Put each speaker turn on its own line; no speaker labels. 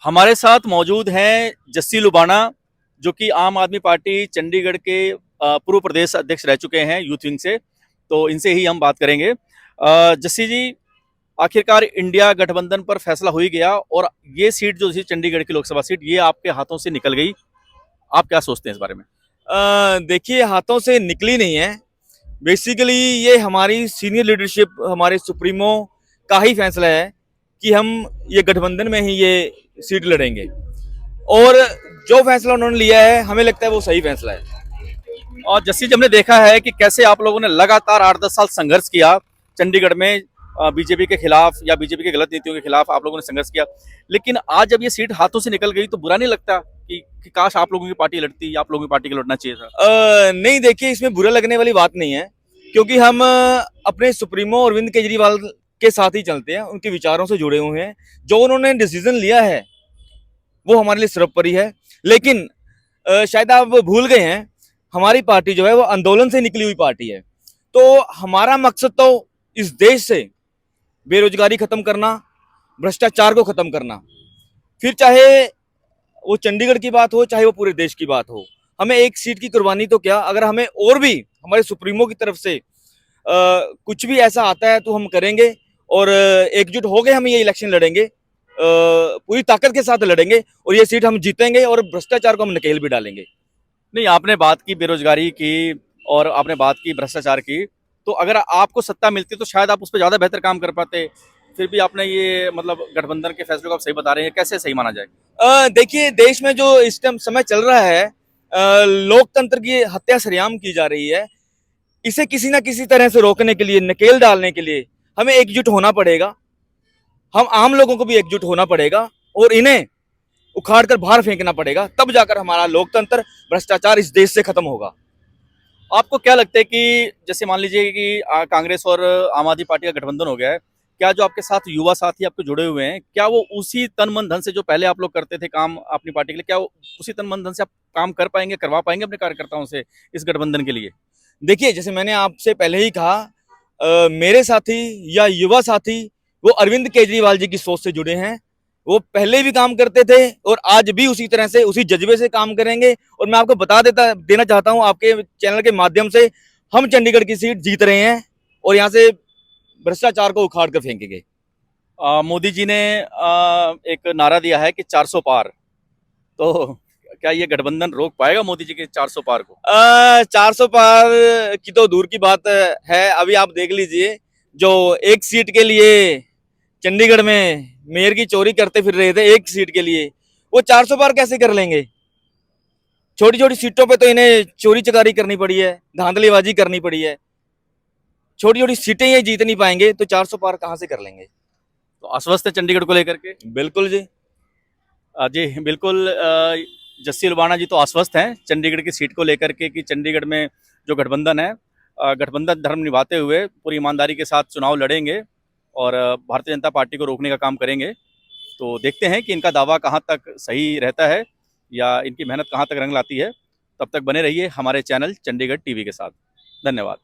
हमारे साथ मौजूद हैं जस्सी लुबाना, जो कि आम आदमी पार्टी चंडीगढ़ के पूर्व प्रदेश अध्यक्ष रह चुके हैं यूथ विंग से। तो इनसे ही हम बात करेंगे। जस्सी जी, आखिरकार इंडिया गठबंधन पर फैसला हो ही गया और ये सीट जो थी चंडीगढ़ की लोकसभा सीट, ये आपके हाथों से निकल गई। आप क्या सोचते हैं इस बारे में?
देखिए, हाथों से निकली नहीं है। बेसिकली ये हमारी सीनियर लीडरशिप, हमारे सुप्रीमो का ही फैसला है कि हम ये गठबंधन में ही ये सीट लड़ेंगे। और जो फैसला उन्होंने लिया है, हमें लगता है वो सही फैसला है।
और जस्सी जी, हमने देखा है कि कैसे आप लोगों ने लगातार 8-10 साल संघर्ष किया चंडीगढ़ में बीजेपी के खिलाफ या बीजेपी की गलत नीतियों के खिलाफ आप लोगों ने संघर्ष किया। लेकिन आज जब ये सीट हाथों से निकल गई तो बुरा नहीं लगता कि काश आप लोगों की पार्टी लड़ती या आप लोगों की पार्टी को लड़ना चाहिए था?
नहीं, देखिए, इसमें बुरा लगने वाली बात नहीं है, क्योंकि हम अपने सुप्रीमो अरविंद केजरीवाल के साथ ही चलते हैं, उनके विचारों से जुड़े हुए हैं। जो उन्होंने डिसीजन लिया है वो हमारे लिए सर्वोपरि है। लेकिन शायद आप भूल गए हैं, हमारी पार्टी जो है वो आंदोलन से निकली हुई पार्टी है। तो हमारा मकसद तो इस देश से बेरोजगारी खत्म करना, भ्रष्टाचार को खत्म करना, फिर चाहे वो चंडीगढ़ की बात हो, चाहे वो पूरे देश की बात हो। हमें एक सीट की कुर्बानी तो क्या, अगर हमें और भी हमारे सुप्रीमो की तरफ से कुछ भी ऐसा आता है तो हम करेंगे। और एकजुट होकर हम ये इलेक्शन लड़ेंगे, पूरी ताकत के साथ लड़ेंगे, और ये सीट हम जीतेंगे और भ्रष्टाचार को हम नकेल भी डालेंगे।
नहीं, आपने बात की बेरोजगारी की और आपने बात की भ्रष्टाचार की। तो अगर आपको सत्ता मिलती तो शायद आप उस पर ज्यादा बेहतर काम कर पाते। फिर भी आपने ये मतलब गठबंधन के फैसले को आप सही बता रहे हैं, कैसे सही माना जाए?
देखिए, देश में जो इस टाइम समय चल रहा है, लोकतंत्र की हत्या सरेआम की जा रही है। इसे किसी ना किसी तरह से रोकने के लिए, नकेल डालने के लिए हमें एकजुट होना पड़ेगा। हम आम लोगों को भी एकजुट होना पड़ेगा और इन्हें उखाड़ कर बाहर फेंकना पड़ेगा, तब जाकर हमारा लोकतंत्र, भ्रष्टाचार इस देश से खत्म होगा।
आपको क्या लगता है कि जैसे मान लीजिए कि कांग्रेस और आम आदमी पार्टी का गठबंधन हो गया है, क्या जो आपके साथ युवा साथी आपके जुड़े हुए हैं, क्या वो उसी तन मन धन से जो पहले आप लोग करते थे काम अपनी पार्टी के लिए, क्या वो उसी तन मन धन से आप काम कर पाएंगे, करवा पाएंगे अपने कार्यकर्ताओं से इस गठबंधन के लिए?
देखिए, जैसे मैंने आपसे पहले ही कहा, मेरे साथी या युवा साथी वो अरविंद केजरीवाल जी की सोच से जुड़े हैं। वो पहले भी काम करते थे और आज भी उसी तरह से, उसी जज्बे से काम करेंगे। और मैं आपको देना चाहता हूं आपके चैनल के माध्यम से, हम चंडीगढ़ की सीट जीत रहे हैं और यहाँ से भ्रष्टाचार को उखाड़ कर फेंकेंगे।
मोदी जी ने एक नारा दिया है कि 400 पार। तो क्या ये गठबंधन रोक पाएगा मोदी जी के 400 पार को?
400 पार की तो दूर की बात है। अभी आप देख लीजिए, जो एक सीट के लिए चंडीगढ़ में मेयर की चोरी करते फिर रहे थे, एक सीट के लिए, वो 400 पार कैसे कर लेंगे? छोटी छोटी सीटों पे तो इन्हें चोरी चकारी करनी पड़ी है, धांधलीबाजी करनी पड़ी है। छोटी छोटी सीटें ये जीत नहीं पाएंगे तो 400 पार कहां से कर लेंगे?
तो आश्वस्त है चंडीगढ़ को लेकर के?
बिल्कुल जी।
जी बिल्कुल। जस्सी लुबाना जी तो आश्वस्त हैं चंडीगढ़ की सीट को लेकर के कि चंडीगढ़ में जो गठबंधन है, गठबंधन धर्म निभाते हुए पूरी ईमानदारी के साथ चुनाव लड़ेंगे और भारतीय जनता पार्टी को रोकने का काम करेंगे। तो देखते हैं कि इनका दावा कहाँ तक सही रहता है या इनकी मेहनत कहाँ तक रंग लाती है। तब तक बने रहिए हमारे चैनल चंडीगढ़ टीवी के साथ। धन्यवाद।